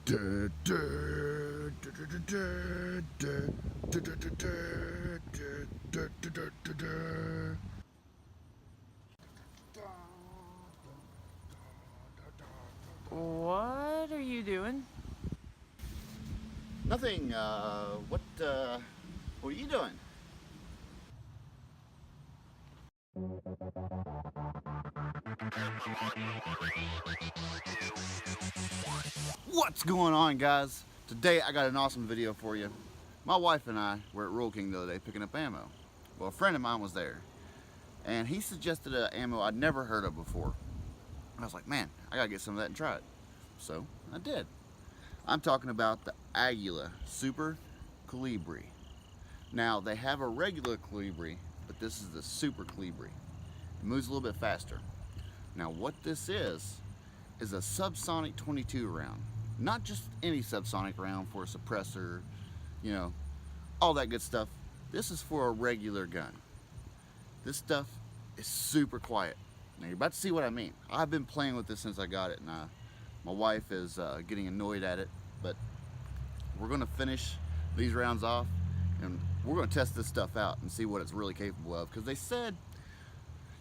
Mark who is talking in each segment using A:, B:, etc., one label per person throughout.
A: What are you doing?
B: Nothing. What are you doing? What's going on, guys? Today I got an awesome video for you. My wife and I were at Rural King the other day picking up ammo. Well, a friend of mine was there, and he suggested an ammo I'd never heard of before. I was like, man, I gotta get some of that and try it. So I did. I'm talking about the Aguila SUPER Colibri. Now, they have a regular Colibri, but this is the SUPER Colibri. It moves a little bit faster. Now, what this is a subsonic 22 round. Not just any subsonic round for a suppressor, you know, all that good stuff. This is for a regular gun. This stuff is super quiet. Now, you're about to see what I mean. I've been playing with this since I got it, and my wife is getting annoyed at it, but we're gonna finish these rounds off and we're gonna test this stuff out and see what it's really capable of, because they said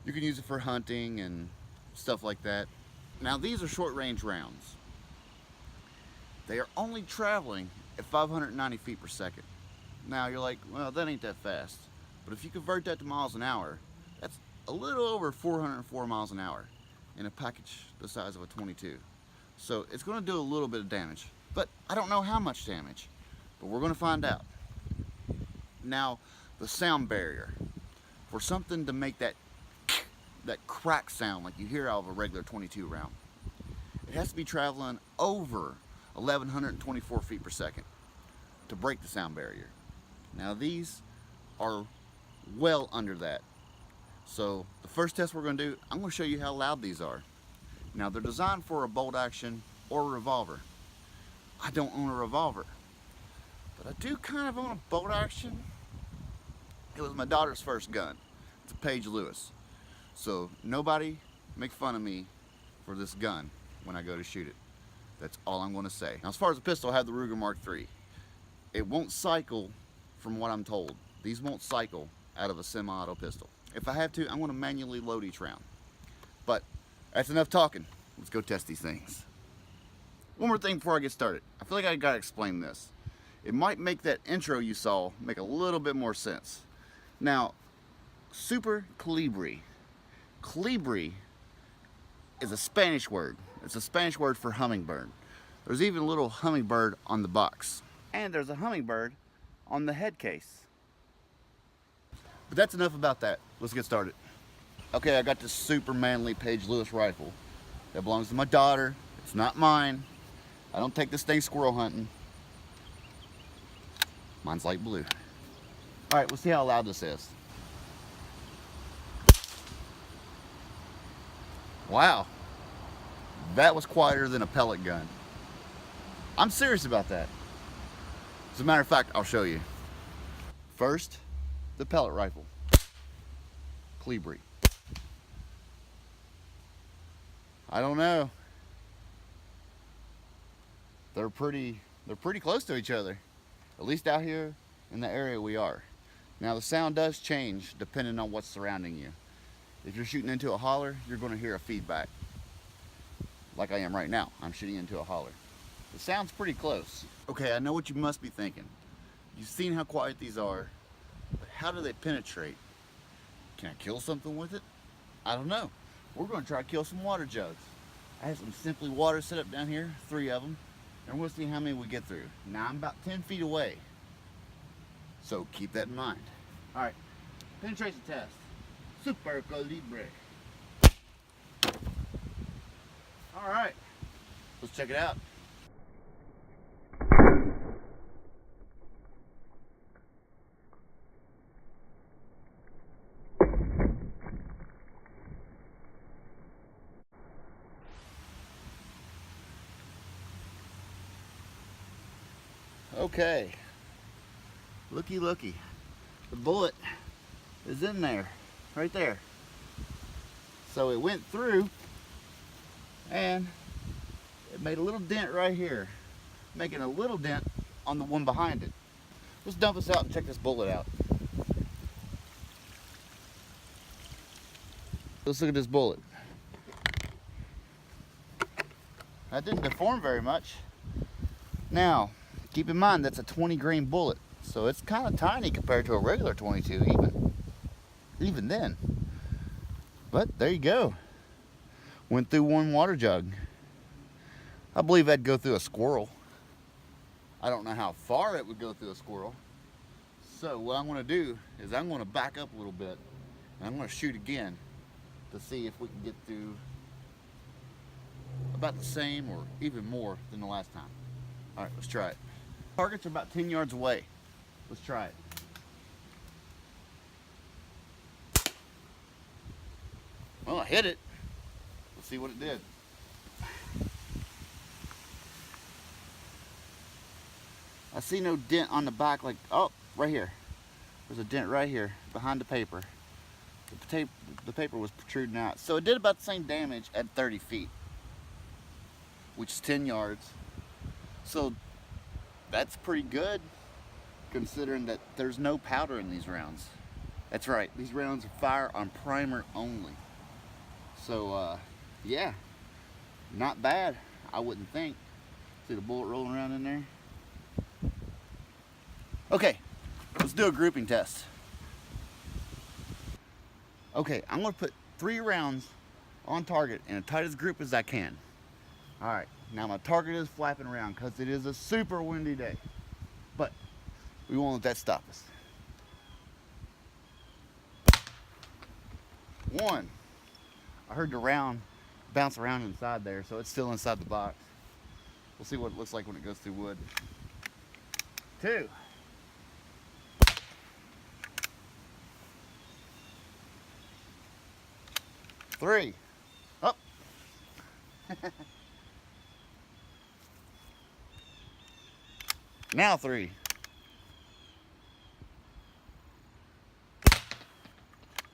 B: you can use it for hunting and stuff like that. Now, these are short range rounds. They are only traveling at 590 feet per second. Now you're like, well, that ain't that fast. But if you convert that to miles an hour, that's a little over 404 miles an hour in a package the size of a 22. So it's going to do a little bit of damage, but I don't know how much damage, but we're going to find out. Now, the sound barrier, for something to make that crack sound like you hear out of a regular 22 round, it has to be traveling over 1,124 feet per second to break the sound barrier. Now, these are well under that. So the first test we're going to do, I'm going to show you how loud these are. Now, they're designed for a bolt action or a revolver. I don't own a revolver, but I do kind of own a bolt action. It was my daughter's first gun. It's a Page Lewis. So nobody make fun of me for this gun when I go to shoot it. That's all I'm going to say. Now, as far as the pistol, I have the Ruger Mark III. It won't cycle, from what I'm told. These won't cycle out of a semi-auto pistol. If I have to, I'm going to manually load each round. But that's enough talking. Let's go test these things. One more thing before I get started. I feel like I gotta explain this. It might make that intro you saw make a little bit more sense. Now, SUPER Colibri. Colibri is a Spanish word. It's a Spanish word for hummingbird. There's even a little hummingbird on the box. And there's a hummingbird on the head case. But that's enough about that. Let's get started. Okay, I got this super manly Page Lewis rifle. That belongs to my daughter. It's not mine. I don't take this thing squirrel hunting. Mine's light blue. All right, let's see how loud this is. Wow, that was quieter than a pellet gun. I'm serious about that. As a matter of fact, I'll show you. First, the pellet rifle. Colibri. I don't know. They're pretty close to each other, at least out here in the area we are. Now, the sound does change depending on what's surrounding you. If you're shooting into a holler, you're going to hear a feedback, like I am right now. I'm shooting into a holler. It sounds pretty close. Okay, I know what you must be thinking. You've seen how quiet these are, but how do they penetrate? Can I kill something with it? I don't know. We're going to try to kill some water jugs. I have some Simply Water set up down here, 3 of them, and we'll see how many we get through. Now, I'm about 10 feet away, so keep that in mind. All right, penetration test. SUPER Colibri. All right, let's check it out. Okay, looky. The bullet is in there, right there. So it went through and it made a little dent right here. making a little dent on the one behind it. Let's dump this out and check this bullet out. Let's look at this bullet. That didn't deform very much. Now, keep in mind that's a 20 grain bullet, so it's kind of tiny compared to a regular 22 even then. But there you go. Went through one water jug. I believe that'd go through a squirrel. I don't know how far it would go through a squirrel. So what I'm going to do is I'm going to back up a little bit and I'm going to shoot again to see if we can get through about the same or even more than the last time. All right, let's try it. Targets are about 10 yards away. Let's try it. Well, I hit it. Let's see what it did. I see no dent on the back, like, oh, right here. There's a dent right here behind the paper. The paper was protruding out. So it did about the same damage at 30 feet, which is 10 yards. So that's pretty good considering that there's no powder in these rounds. That's right, these rounds fire on primer only. So yeah, not bad, I wouldn't think. See the bullet rolling around in there? Okay, let's do a grouping test. Okay, I'm gonna put 3 rounds on target in as tight as group as I can. All right, now my target is flapping around because it is a super windy day, but we won't let that stop us. 1. I heard the round bounce around inside there, so it's still inside the box. We'll see what it looks like when it goes through wood. 2. 3. Up. Now 3.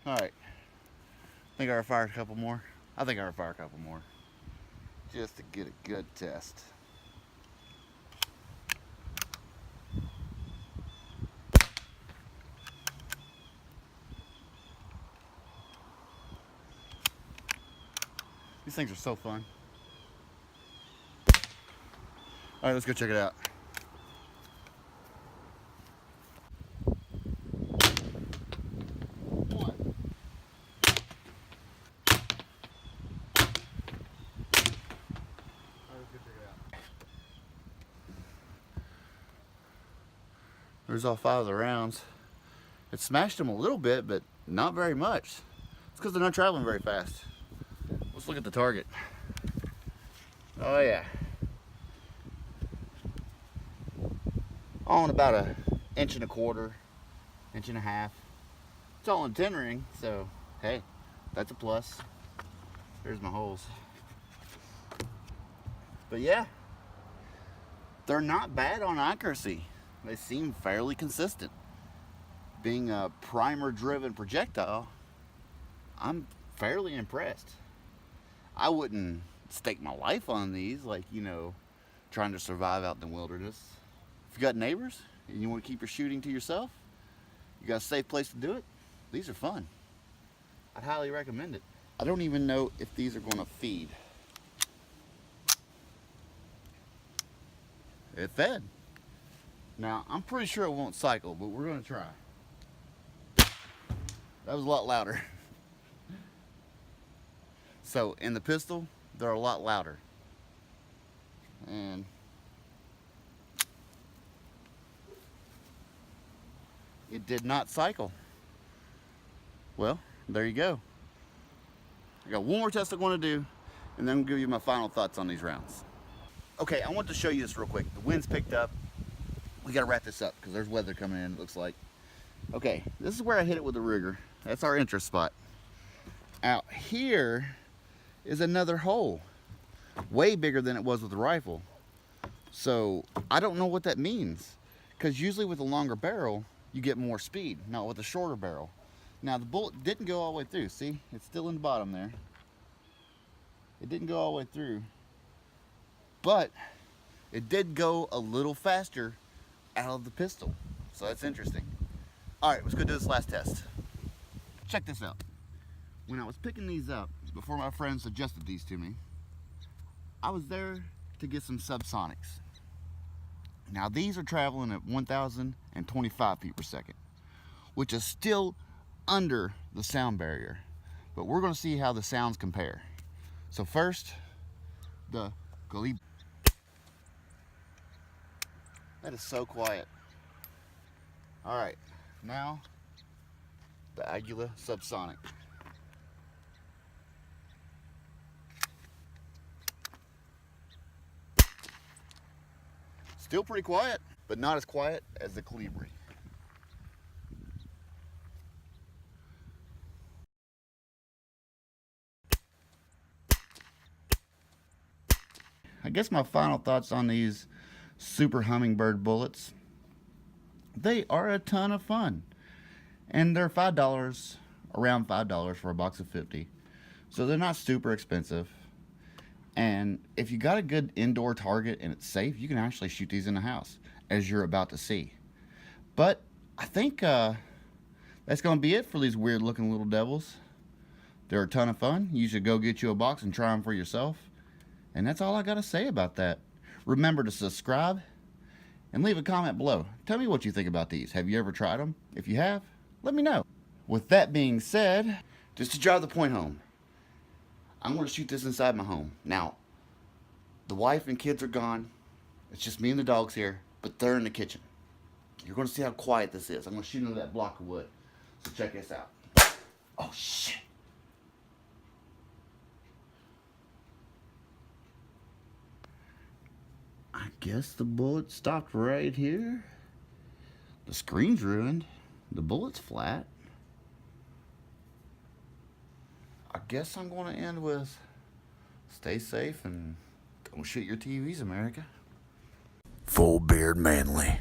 B: All right. Think I ought to fire a couple more? I think I ought to fire a couple more. Just to get a good test. These things are so fun. All right, let's go check it out. There's all 5 of the rounds. It smashed them a little bit, but not very much. It's because they're not traveling very fast. Let's look at the target. Oh yeah. On about 1.25 inches, 1.5 inches. It's all in 10 ring, so hey, that's a plus. There's my holes. But yeah, they're not bad on accuracy. They seem fairly consistent. Being a primer-driven projectile, I'm fairly impressed. I wouldn't stake my life on these, like, you know, trying to survive out in the wilderness. If you got neighbors and you want to keep your shooting to yourself, you got a safe place to do it, these are fun. I'd highly recommend it. I don't even know if these are going to feed. It fed. Now, I'm pretty sure it won't cycle, but we're going to try. That was a lot louder. So, in the pistol, they're a lot louder. And it did not cycle. Well, there you go. I got one more test I want to do, and then I'll give you my final thoughts on these rounds. Okay, I want to show you this real quick. The wind's picked up. We got to wrap this up because there's weather coming in, it looks like. Okay, this is where I hit it with the rigger. That's our interest spot. Out here is another hole, way bigger than it was with the rifle. So I don't know what that means, because usually with a longer barrel, you get more speed, not with a shorter barrel. Now the bullet didn't go all the way through. See, it's still in the bottom there. It didn't go all the way through, but it did go a little faster out of the pistol. So that's interesting. All right, let's go do this last test. Check this out. When I was picking these up, before my friend suggested these to me, I was there to get some subsonics. Now these are traveling at 1,025 feet per second, which is still under the sound barrier. But we're gonna see how the sounds compare. So first, the Colibri. That is so quiet. All right, now the Aguila subsonic. Still pretty quiet, but not as quiet as the Colibri. I guess my final thoughts on these Super Hummingbird bullets. They are a ton of fun. And they're $5, around $5 for a box of 50. So they're not super expensive. And if you got a good indoor target and it's safe, you can actually shoot these in the house, as you're about to see. But I think that's going to be it for these weird looking little devils. They're a ton of fun. You should go get you a box and try them for yourself. And that's all I got to say about that. Remember to subscribe and leave a comment below. Tell me what you think about these. Have you ever tried them? If you have, let me know. With that being said, just to drive the point home, I'm going to shoot this inside my home. Now, the wife and kids are gone. It's just me and the dogs here, but they're in the kitchen. You're going to see how quiet this is. I'm going to shoot into that block of wood. So check this out. Oh, shit. I guess the bullet stopped right here. The screen's ruined. The bullet's flat. I guess I'm going to end with stay safe and don't shoot your TVs, America. Full beard manly.